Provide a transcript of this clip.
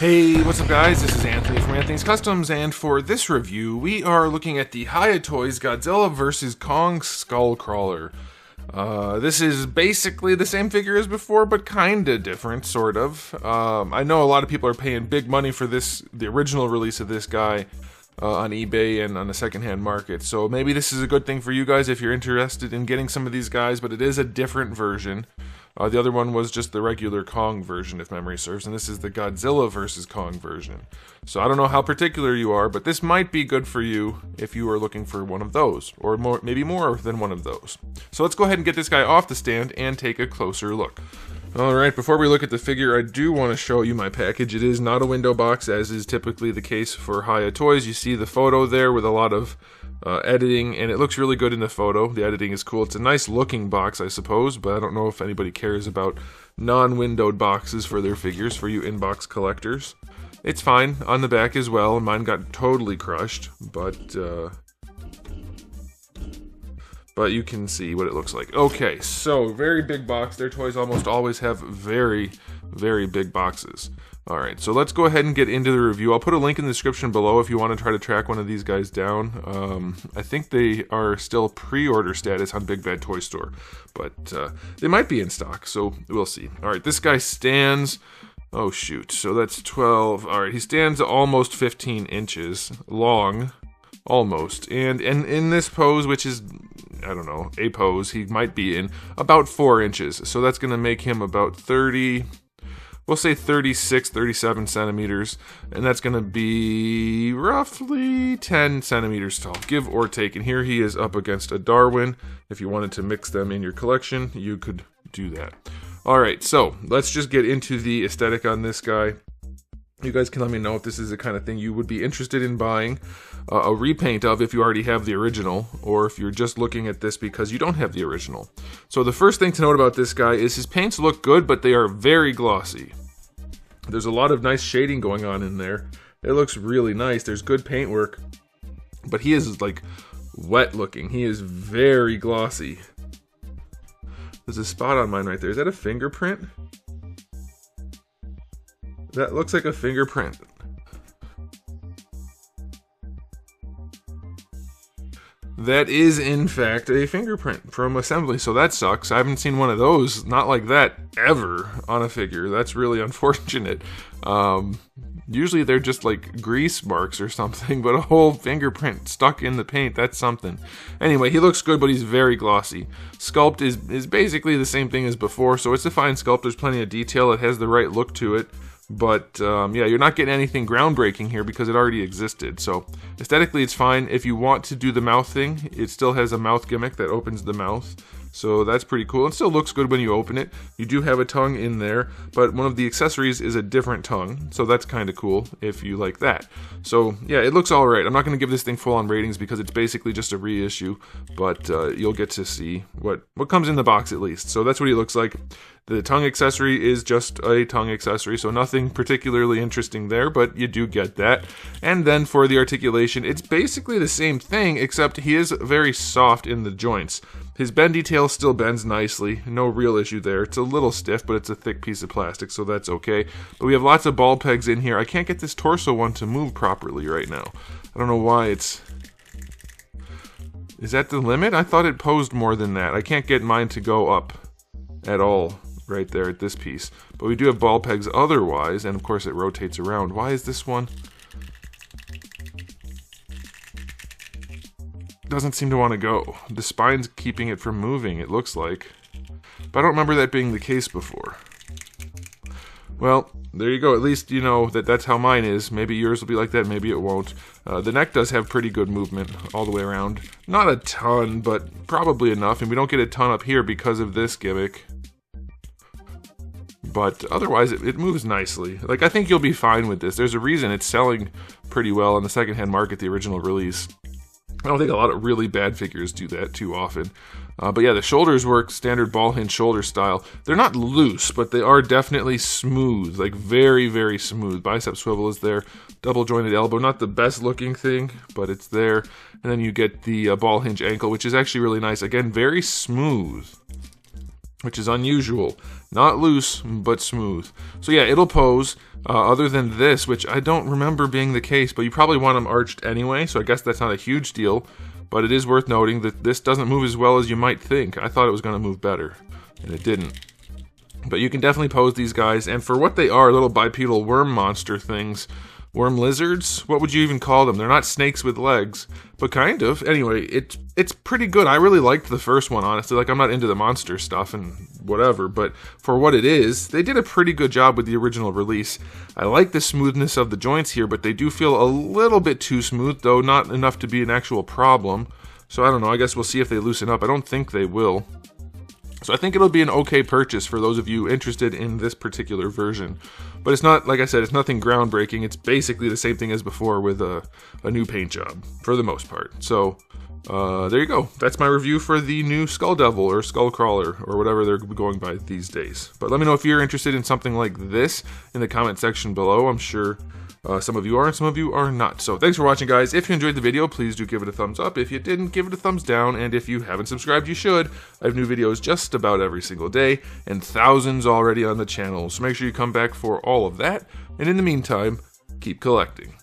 Hey, what's up guys? This is Anthony from Anthony's Customs, and for this review, we are looking at the Hiya Toys Godzilla vs. Kong SKULLCAWLER. This is basically the same figure as before, but kinda different, sort of. I know a lot of people are paying big money for this, the original release of this guy, on eBay and on the secondhand market, so maybe this is a good thing for you guys if you're interested in getting some of these guys, but it is a different version. The other one was just the regular Kong version, if memory serves, and this is the Godzilla vs. Kong version. So I don't know how particular you are, but this might be good for you if you are looking for one of those, or maybe more than one of those. So let's go ahead and get this guy off the stand and take a closer look. Alright, before we look at the figure, I do want to show you my package. It is not a window box, as is typically the case for Hiya Toys. You see the photo there with a lot of editing, and it looks really good in the photo. The editing is cool. It's a nice looking box, I suppose, but I don't know if anybody cares about non-windowed boxes for their figures, for you inbox collectors. It's fine on the back as well. Mine got totally crushed, but you can see what it looks like. Okay, so very big box. Their toys almost always have very, very big boxes. Alright, so let's go ahead and get into the review. I'll put a link in the description below if you want to try to track one of these guys down. I think they are still pre-order status on Big Bad Toy Store, but they might be in stock, so we'll see. Alright, this guy stands... Oh shoot, so that's 12. Alright, he stands almost 15 inches long. Almost. And in this pose, which is, I don't know, a pose, he might be in about 4 inches. So that's going to make him about 30, we'll say 36, 37 centimeters. And that's going to be roughly 10 centimeters tall, give or take. And here he is up against a Darwin. If you wanted to mix them in your collection, you could do that. Alright, so let's just get into the aesthetic on this guy. You guys can let me know if this is the kind of thing you would be interested in buying a repaint of if you already have the original, or if you're just looking at this because you don't have the original. So the first thing to note about this guy is his paints look good, but they are very glossy. There's a lot of nice shading going on in there. It looks really nice. There's good paint work, but he is like wet looking. He is very glossy. There's a spot on mine right there. Is that a fingerprint? That looks like a fingerprint. That is, in fact, a fingerprint from assembly, so that sucks. I haven't seen one of those, not like that, ever, on a figure. That's really unfortunate. Usually they're just like grease marks or something, but a whole fingerprint stuck in the paint, that's something. Anyway, he looks good, but he's very glossy. Sculpt is basically the same thing as before, so it's a fine sculpt. There's plenty of detail. It has the right look to it. But, yeah, you're not getting anything groundbreaking here because it already existed. So, aesthetically, it's fine. If you want to do the mouth thing, it still has a mouth gimmick that opens the mouth. So, that's pretty cool. It still looks good when you open it. You do have a tongue in there, but one of the accessories is a different tongue. So, that's kind of cool if you like that. So, yeah, it looks alright. I'm not going to give this thing full-on ratings because it's basically just a reissue. But you'll get to see what comes in the box, at least. So, that's what he looks like. The tongue accessory is just a tongue accessory, so nothing particularly interesting there, but you do get that. And then for the articulation, it's basically the same thing, except he is very soft in the joints. His bend detail still bends nicely, no real issue there. It's a little stiff, but it's a thick piece of plastic, so that's okay. But we have lots of ball pegs in here. I can't get this torso one to move properly right now. I don't know why it's... Is that the limit? I thought it posed more than that. I can't get mine to go up at all. Right there at this piece. But we do have ball pegs otherwise, and of course it rotates around. Why is this one? Doesn't seem to want to go. The spine's keeping it from moving, it looks like. But I don't remember that being the case before. Well, there you go. At least you know that that's how mine is. Maybe yours will be like that, maybe it won't. The neck does have pretty good movement all the way around. Not a ton, but probably enough. And we don't get a ton up here because of this gimmick. But otherwise, it moves nicely. Like, I think you'll be fine with this. There's a reason it's selling pretty well on the secondhand market, the original release. I don't think a lot of really bad figures do that too often. But yeah, the shoulders work standard ball hinge shoulder style. They're not loose, but they are definitely smooth. Like, very, very smooth. Bicep swivel is there. Double jointed elbow. Not the best looking thing, but it's there. And then you get the ball hinge ankle, which is actually really nice. Again, very smooth. which is unusual. Not loose, but smooth. So yeah, it'll pose, other than this, which I don't remember being the case, but you probably want them arched anyway, so I guess that's not a huge deal. But it is worth noting that this doesn't move as well as you might think. I thought it was going to move better, and it didn't. But you can definitely pose these guys, and for what they are, little bipedal worm monster things, worm lizards, what would you even call them? They're not snakes with legs, but kind of. Anyway, it's pretty good. I really liked the first one, honestly. Like, I'm not into the monster stuff and whatever, but for what it is, they did a pretty good job with the original release. I like the smoothness of the joints here, but they do feel a little bit too smooth, though not enough to be an actual problem. So I don't know, I guess we'll see if they loosen up. I don't think they will. So I think it'll be an okay purchase for those of you interested in this particular version. But it's not, like I said, it's nothing groundbreaking. It's basically the same thing as before with a new paint job, for the most part. So, there you go. That's my review for the new Skull Devil, or SKULLCAWLER, or whatever they're going by these days. But let me know if you're interested in something like this in the comment section below. I'm sure some of you are, and some of you are not. So thanks for watching, guys. If you enjoyed the video, please do give it a thumbs up. If you didn't, give it a thumbs down. And if you haven't subscribed, you should. I have new videos just about every single day, and thousands already on the channel. So make sure you come back for all of that. And in the meantime, keep collecting.